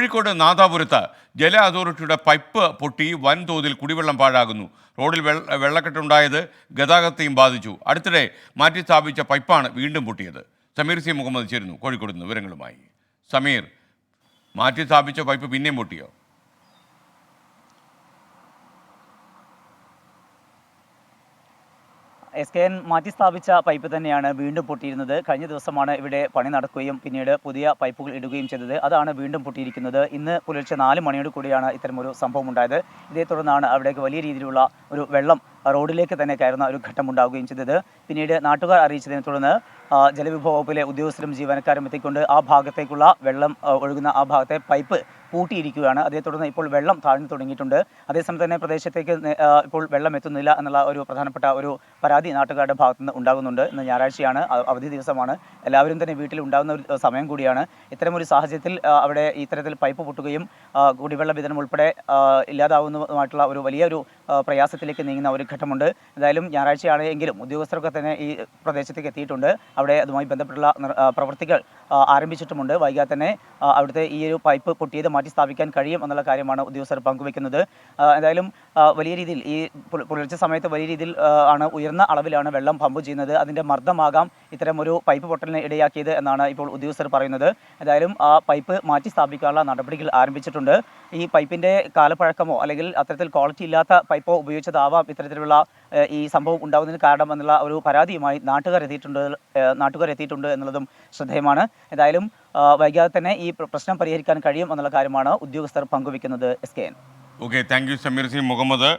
കോഴിക്കോട് നാദാപുരത്ത് ജല അതോറിറ്റിയുടെ പൈപ്പ് പൊട്ടി വൻതോതിൽ കുടിവെള്ളം പാഴാകുന്നു. റോഡിൽ വെള്ളക്കെട്ടുണ്ടായത് ഗതാഗതത്തെയും ബാധിച്ചു. അടുത്തിടെ മാറ്റി സ്ഥാപിച്ച പൈപ്പാണ് വീണ്ടും പൊട്ടിയത്. സമീർ സി മുഹമ്മദ് ചേരുന്നു കോഴിക്കോട് നിന്ന് വിവരങ്ങളുമായി. സമീർ, മാറ്റി സ്ഥാപിച്ച പൈപ്പ് പിന്നെയും പൊട്ടിയോ? SKN മാറ്റി സ്ഥാപിച്ച പൈപ്പ് തന്നെയാണ് വീണ്ടും പൊട്ടിയിരുന്നത്. കഴിഞ്ഞ ദിവസമാണ് ഇവിടെ പണി നടക്കുകയും പിന്നീട് പുതിയ പൈപ്പുകൾ ഇടുകയും ചെയ്തത്. അതാണ് വീണ്ടും പൊട്ടിയിരിക്കുന്നത്. ഇന്ന് പുലർച്ചെ 4 മണിയോട് കൂടിയാണ് ഇത്തരമൊരു സംഭവം ഉണ്ടായത്. ഇതേ തുടർന്നാണ് അവിടേക്ക് വലിയ രീതിയിലുള്ള ഒരു വെള്ളം റോഡിലേക്ക് തന്നെ കയറുന്ന ഒരു ഘട്ടം ഉണ്ടാവുകയും ചെയ്തത്. പിന്നീട് നാട്ടുകാർ അറിയിച്ചതിനെ തുടർന്ന് ജലവിഭവ വകുപ്പിലെ ഉദ്യോഗസ്ഥരും ജീവനക്കാരും എത്തിക്കൊണ്ട് ആ ഭാഗത്തേക്കുള്ള വെള്ളം ഒഴുകുന്ന ആ ഭാഗത്തെ പൈപ്പ് പൂട്ടിയിരിക്കുകയാണ്. അതേ തുടർന്ന് ഇപ്പോൾ വെള്ളം താഴ്ന്നു തുടങ്ങിയിട്ടുണ്ട്. അതേസമയം തന്നെ പ്രദേശത്തേക്ക് ഇപ്പോൾ വെള്ളം എത്തുന്നില്ല എന്നുള്ള ഒരു പ്രധാനപ്പെട്ട ഒരു പരാതി നാട്ടുകാരുടെ ഭാഗത്തു നിന്ന് ഉണ്ടാകുന്നുണ്ട്. ഇന്ന് ഞായറാഴ്ചയാണ്, അവധി ദിവസമാണ്, എല്ലാവരും തന്നെ വീട്ടിൽ ഉണ്ടാകുന്ന ഒരു സമയം കൂടിയാണ്. ഇത്തരമൊരു സാഹചര്യത്തിൽ അവിടെ ഇത്തരത്തിൽ പൈപ്പ് പൊട്ടുകയും കുടിവെള്ള വിതരണം ഉൾപ്പെടെ ഇല്ലാതാവുന്നതുമായിട്ടുള്ള ഒരു വലിയൊരു പ്രയാസത്തിലേക്ക് നീങ്ങുന്ന ഒരു ഘട്ടമുണ്ട്. എന്തായാലും ഞായറാഴ്ചയാണെങ്കിലും ഉദ്യോഗസ്ഥരൊക്കെ തന്നെ ഈ പ്രദേശത്തേക്ക് എത്തിയിട്ടുണ്ട്. അവിടെ അതുമായി ബന്ധപ്പെട്ടുള്ള പ്രവൃത്തികൾ ആരംഭിച്ചിട്ടുമുണ്ട്. വൈകാതെ തന്നെ അവിടുത്തെ ഈ ഒരു പൈപ്പ് പൊട്ടിയത് മാറ്റി സ്ഥാപിക്കാൻ കഴിയും എന്നുള്ള കാര്യമാണ് ഉദ്യോഗസ്ഥർ പങ്കുവെക്കുന്നത്. എന്തായാലും വലിയ രീതിയിൽ ഈ പുലർച്ചെ സമയത്ത് വലിയ രീതിയിൽ ആണ് ഉയർന്ന അളവിലാണ് വെള്ളം പമ്പ് ചെയ്യുന്നത്. അതിൻ്റെ മർദ്ദമാകാം ഇത്തരം ഒരു പൈപ്പ് പൊട്ടലിന് ഇടയാക്കിയത് എന്നാണ് ഇപ്പോൾ ഉദ്യോഗസ്ഥർ പറയുന്നത്. എന്തായാലും ആ പൈപ്പ് മാറ്റി സ്ഥാപിക്കാനുള്ള നടപടികൾ ആരംഭിച്ചിട്ടുണ്ട്. ഈ പൈപ്പിൻ്റെ കാലപ്പഴക്കമോ അല്ലെങ്കിൽ അത്തരത്തിൽ ക്വാളിറ്റി ഇല്ലാത്ത പൈപ്പോ ഉപയോഗിച്ചതാവാം ഇത്തരത്തിലുള്ള ഈ സംഭവം ഉണ്ടാകുന്നതിന് കാരണം എന്നുള്ള ഒരു പരാതിയുമായി നാട്ടുകാർ എത്തിയിട്ടുണ്ട് എന്നുള്ളതും ശ്രദ്ധേയമാണ്. എന്തായാലും വൈകാതെ തന്നെ ഈ പ്രശ്നം പരിഹരിക്കാൻ കഴിയും എന്നുള്ള കാര്യമാണ് ഉദ്യോഗസ്ഥർ പങ്കുവെക്കുന്നത്. SKN. Okay, thank you Sameer C Muhammad.